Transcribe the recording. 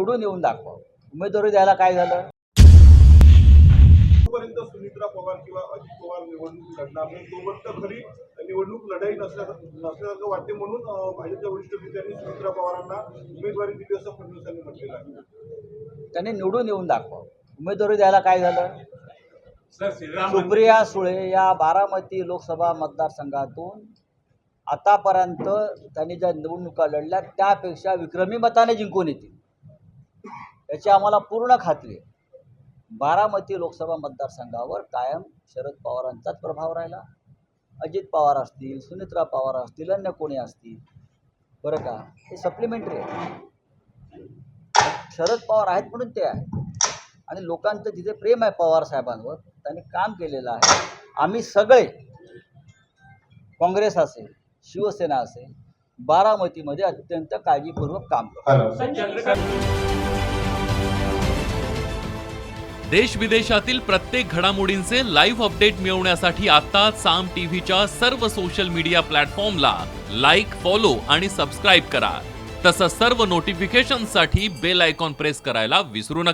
निवडून येऊन दाखवा. उमेदवारी द्यायला काय झालं? पर्यंत सुमित्रा पवार किंवा अजित पवार निवडणूक लढणार नाही तोपर्यंत खरी निवडणूक लढाई नसल्यासारखं वाटते, म्हणून भाजपच्या वरिष्ठ नेत्यांनी सुमित्रा पवारांना उमेदवारी दिली असं फडणवीसांनी म्हटलेलं आहे. त्यांनी निवडून येऊन दाखवा. उमेदवारी द्यायला काय झालं? सुप्रिया सुळे या बारामती लोकसभा मतदारसंघातून आतापर्यंत त्यांनी ज्या निवडणुका लढल्या त्यापेक्षा विक्रमी मताने जिंकून येतील याची आम्हाला पूर्ण खात्री आहे. बारामती लोकसभा मतदारसंघावर कायम शरद पवारांचाच प्रभाव राहिला. अजित पवार असतील, सुनित्रा पवार असतील, अन्य कोणी असतील, बरं का, हे सप्लिमेंटरी आहे. शरद पवार आहेत म्हणून ते आहेत आणि लोकांचं जिथे प्रेम आहे पवार साहेबांवर, त्यांनी काम केलेलं आहे. आम्ही सगळे, काँग्रेस असेल, शिवसेना असेल, बारामतीमध्ये अत्यंत काळजीपूर्वक काम करतो. देश विदेशातील प्रत्येक घडामोडींचे लाईव्ह अपडेट मिळवण्यासाठी आता साम टीव्हीच्या सर्व सोशल मीडिया प्लॅटफॉर्मला लाईक, फॉलो आणि सबस्क्राईब करा. तसंच सर्व नोटिफिकेशनसाठी बेल आयकॉन प्रेस करायला विसरू नका.